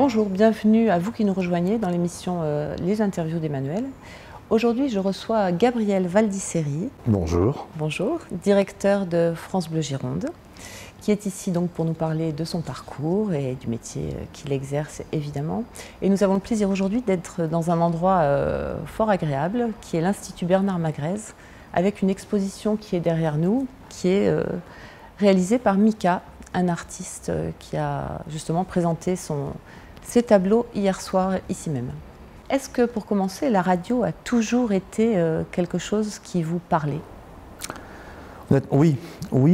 Bonjour, bienvenue à vous qui nous rejoignez dans l'émission Les interviews d'Emmanuel. Aujourd'hui, je reçois Gabriel Valdiceri. Bonjour. Bonjour, directeur de France Bleu Gironde, qui est ici donc pour nous parler de son parcours et du métier qu'il exerce évidemment. Et nous avons le plaisir aujourd'hui d'être dans un endroit fort agréable, qui est l'Institut Bernard Magrez, avec une exposition qui est derrière nous, qui est réalisée par Mika, un artiste qui a justement présenté ses tableaux hier soir ici même. Est-ce que pour commencer, la radio a toujours été quelque chose qui vous parlait ? Oui,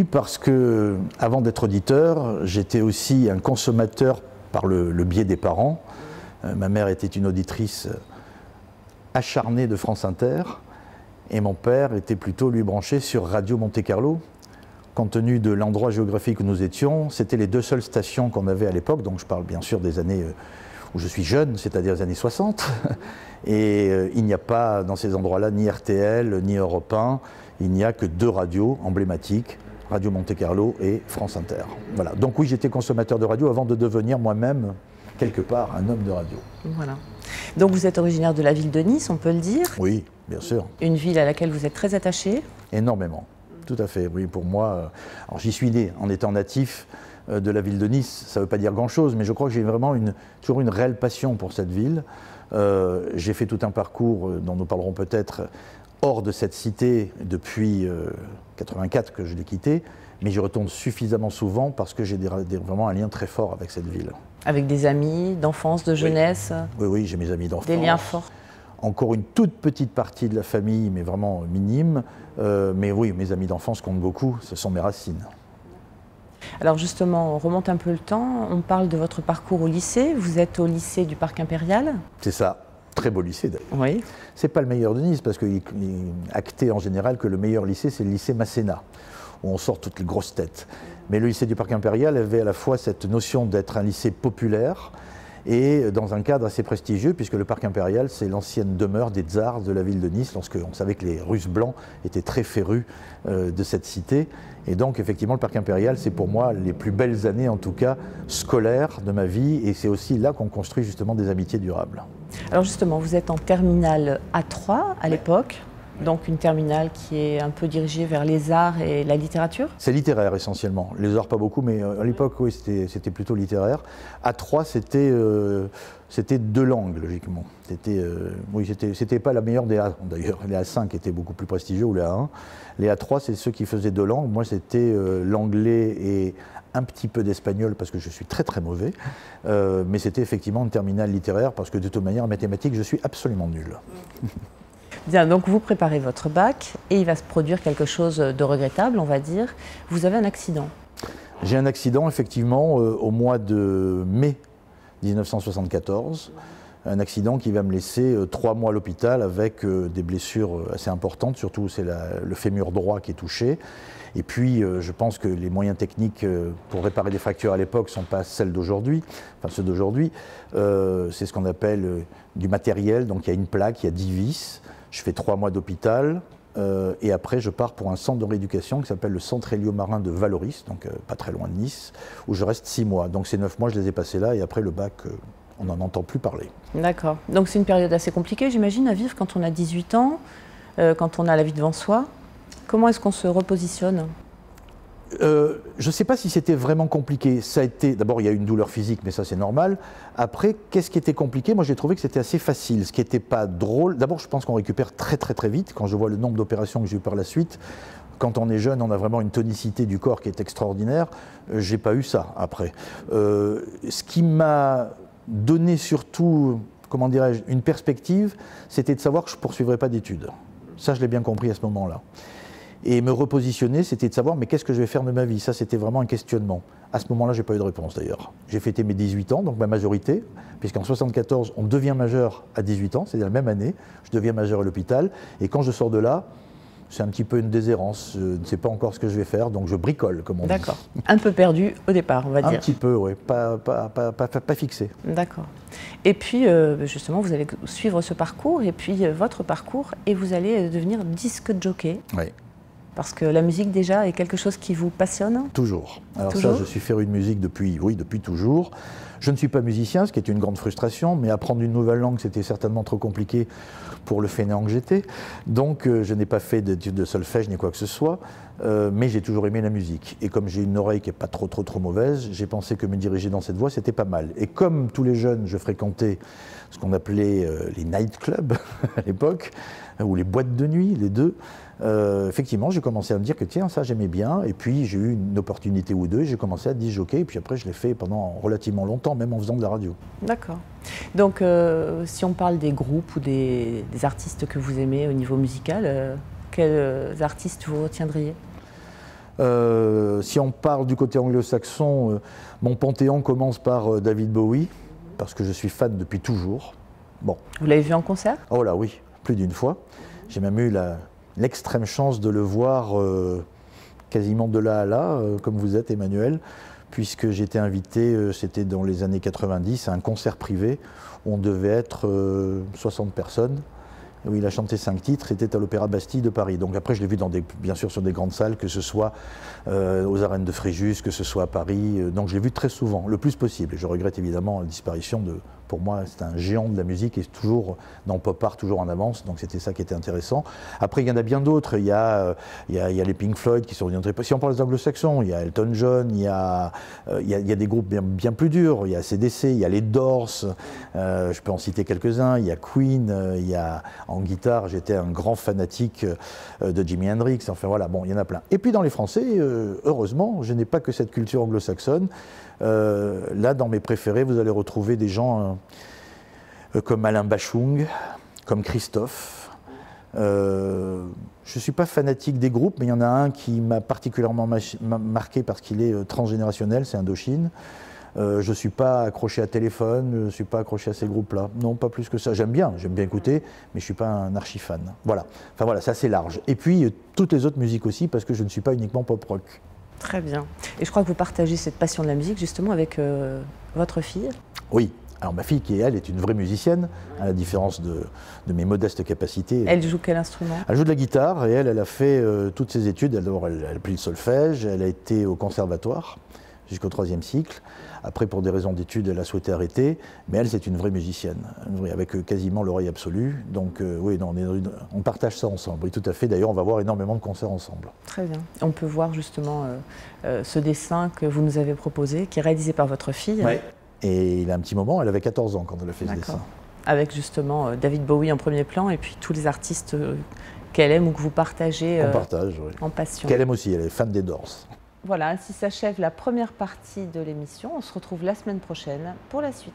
parce que avant d'être auditeur, j'étais aussi un consommateur par le biais des parents. Ma mère était une auditrice acharnée de France Inter et mon père était plutôt lui branché sur Radio Monte-Carlo. Compte tenu de l'endroit géographique où nous étions, c'était les deux seules stations qu'on avait à l'époque, donc je parle bien sûr des années où je suis jeune, c'est-à-dire les années 60. Et il n'y a pas dans ces endroits-là ni RTL, ni Europe 1, il n'y a que deux radios emblématiques, Radio Monte-Carlo et France Inter. Voilà. Donc oui, j'étais consommateur de radio avant de devenir moi-même, quelque part, un homme de radio. Voilà. Donc vous êtes originaire de la ville de Nice, on peut le dire? Oui, bien sûr. Une ville à laquelle vous êtes très attaché? Énormément. Tout à fait, oui, pour moi, alors j'y suis né en étant natif de la ville de Nice, ça ne veut pas dire grand-chose, mais je crois que j'ai vraiment toujours une réelle passion pour cette ville. J'ai fait tout un parcours dont nous parlerons peut-être hors de cette cité depuis 84 que je l'ai quittée, mais j'y retourne suffisamment souvent parce que j'ai vraiment un lien très fort avec cette ville. Avec des amis d'enfance, de jeunesse? Oui, j'ai mes amis d'enfance. Des liens forts? Encore une toute petite partie de la famille, mais vraiment minime. Mais oui, mes amis d'enfance comptent beaucoup, ce sont mes racines. Alors justement, on remonte un peu le temps, on parle de votre parcours au lycée. Vous êtes au lycée du Parc Impérial? C'est ça, très beau lycée d'ailleurs. Oui. C'est pas le meilleur de Nice, parce qu'il est acté en général que le meilleur lycée, c'est le lycée Masséna, où on sort toutes les grosses têtes. Mais le lycée du Parc Impérial avait à la fois cette notion d'être un lycée populaire, et dans un cadre assez prestigieux, puisque le Parc Impérial, c'est l'ancienne demeure des tsars de la ville de Nice, lorsqu'on savait que les Russes blancs étaient très férus de cette cité. Et donc, effectivement, le Parc Impérial, c'est pour moi les plus belles années, en tout cas, scolaires de ma vie, et c'est aussi là qu'on construit justement des amitiés durables. Alors justement, vous êtes en terminale A3 à l'époque. Donc une terminale qui est un peu dirigée vers les arts et la littérature? C'est littéraire essentiellement, les arts pas beaucoup, mais à l'époque oui, c'était plutôt littéraire. A3 c'était deux langues logiquement. C'était pas la meilleure des A d'ailleurs, les A5 étaient beaucoup plus prestigieux, ou les A1. Les A3 c'est ceux qui faisaient deux langues, moi c'était l'anglais et un petit peu d'espagnol parce que je suis très très mauvais, mais c'était effectivement une terminale littéraire parce que de toute manière en mathématiques je suis absolument nul. Bien, donc vous préparez votre bac et il va se produire quelque chose de regrettable, on va dire. Vous avez un accident. J'ai un accident, effectivement, au mois de mai 1974. Un accident qui va me laisser 3 mois à l'hôpital avec des blessures assez importantes. Surtout, c'est le fémur droit qui est touché. Et puis, je pense que les moyens techniques pour réparer des fractures à l'époque ne sont pas celles d'aujourd'hui. Enfin, ceux d'aujourd'hui, c'est ce qu'on appelle du matériel. Donc, il y a une plaque, il y a 10 vis. Je fais 3 mois d'hôpital et après je pars pour un centre de rééducation qui s'appelle le centre héliomarin de Valoris, donc pas très loin de Nice, où je reste 6 mois. Donc ces 9 mois je les ai passés là et après le bac, on n'en entend plus parler. D'accord. Donc c'est une période assez compliquée, j'imagine, à vivre quand on a 18 ans, quand on a la vie devant soi. Comment est-ce qu'on se repositionne ? Je ne sais pas si c'était vraiment compliqué. Ça a été, d'abord, il y a eu une douleur physique, mais ça c'est normal. Après, qu'est-ce qui était compliqué? Moi, j'ai trouvé que c'était assez facile. Ce qui n'était pas drôle, d'abord, je pense qu'on récupère très très très vite. Quand je vois le nombre d'opérations que j'ai eu par la suite, quand on est jeune, on a vraiment une tonicité du corps qui est extraordinaire. J'ai pas eu ça après. Ce qui m'a donné surtout, comment dirais-je, une perspective, c'était de savoir que je ne poursuivrais pas d'études. Ça, je l'ai bien compris à ce moment-là. Et me repositionner, c'était de savoir, mais qu'est-ce que je vais faire de ma vie? Ça, c'était vraiment un questionnement. À ce moment-là, je n'ai pas eu de réponse d'ailleurs. J'ai fêté mes 18 ans, donc ma majorité, puisqu'en 1974, on devient majeur à 18 ans, c'est-à-dire la même année, je deviens majeur à l'hôpital, et quand je sors de là, c'est un petit peu une déshérence, je ne sais pas encore ce que je vais faire, donc je bricole, comme on dit. D'accord. Un peu perdu au départ, on va dire. Un petit peu, oui, pas fixé. D'accord. Et puis, justement, vous allez suivre ce parcours, et puis votre parcours, et vous allez devenir disque jockey. Oui. Parce que la musique déjà est quelque chose qui vous passionne? Toujours. Alors toujours ça, je suis féru de musique depuis toujours. Je ne suis pas musicien, ce qui est une grande frustration, mais apprendre une nouvelle langue, c'était certainement trop compliqué pour le fainéant que j'étais. Donc je n'ai pas fait d'études de solfège ni quoi que ce soit, mais j'ai toujours aimé la musique. Et comme j'ai une oreille qui n'est pas trop mauvaise, j'ai pensé que me diriger dans cette voie, c'était pas mal. Et comme tous les jeunes, je fréquentais ce qu'on appelait les nightclubs à l'époque, ou les boîtes de nuit, les deux. Effectivement, j'ai commencé à me dire que tiens, ça j'aimais bien, et puis j'ai eu une opportunité ou deux, et j'ai commencé à disjockey, et puis après je l'ai fait pendant relativement longtemps, même en faisant de la radio. D'accord. Donc si on parle des groupes ou des artistes que vous aimez au niveau musical, quels artistes vous retiendriez? Si on parle du côté anglo-saxon, mon panthéon commence par David Bowie, parce que je suis fan depuis toujours. Bon. Vous l'avez vu en concert? Oh là oui, plus d'une fois. J'ai même eu l'extrême chance de le voir quasiment de là à là, comme vous êtes Emmanuel, puisque j'étais invité, c'était dans les années 90, à un concert privé où on devait être 60 personnes, où il a chanté 5 titres, c'était à l'Opéra Bastille de Paris. Donc après je l'ai vu bien sûr sur des grandes salles, que ce soit aux arènes de Fréjus, que ce soit à Paris, donc je l'ai vu très souvent, le plus possible. Et je regrette évidemment la disparition pour moi, c'est un géant de la musique et toujours dans pop art, toujours en avance, donc c'était ça qui était intéressant. Après, il y en a bien d'autres, il y a les Pink Floyd qui sont revenus très... Si on parle des anglo-saxons, il y a Elton John, il y a des groupes bien plus durs, il y a AC/DC, il y a les Doors, je peux en citer quelques-uns, il y a Queen, il y a en guitare, j'étais un grand fanatique de Jimi Hendrix, enfin voilà, bon, il y en a plein. Et puis dans les Français, heureusement, je n'ai pas que cette culture anglo-saxonne. Là, dans mes préférés, vous allez retrouver des gens comme Alain Bachung, comme Christophe. Je ne suis pas fanatique des groupes, mais il y en a un qui m'a particulièrement marqué parce qu'il est transgénérationnel, c'est Indochine. Je ne suis pas accroché à Téléphone, je ne suis pas accroché à ces groupes-là. Non, pas plus que ça. J'aime bien écouter, mais je ne suis pas un archi-fan. Voilà. Enfin voilà, ça c'est large. Et puis, toutes les autres musiques aussi, parce que je ne suis pas uniquement pop-rock. Très bien. Et je crois que vous partagez cette passion de la musique justement avec votre fille. Oui. Alors ma fille, qui elle est une vraie musicienne, à la différence de mes modestes capacités. Elle joue quel instrument? Elle joue de la guitare et elle a fait toutes ses études. D'abord, elle a pris le solfège, elle a été au conservatoire jusqu'au 3e cycle. Après, pour des raisons d'études, elle a souhaité arrêter. Mais elle, c'est une vraie musicienne, avec quasiment l'oreille absolue. Donc oui, non, on partage ça ensemble. Oui, tout à fait. D'ailleurs, on va voir énormément de concerts ensemble. Très bien. On peut voir justement ce dessin que vous nous avez proposé, qui est réalisé par votre fille. Oui. Et il a un petit moment, elle avait 14 ans quand elle a fait ce dessin. Avec justement David Bowie en premier plan et puis tous les artistes qu'elle aime ou que vous partagez en passion. Qu'elle aime aussi, elle est fan des Doors. Voilà, ainsi s'achève la première partie de l'émission. On se retrouve la semaine prochaine pour la suite.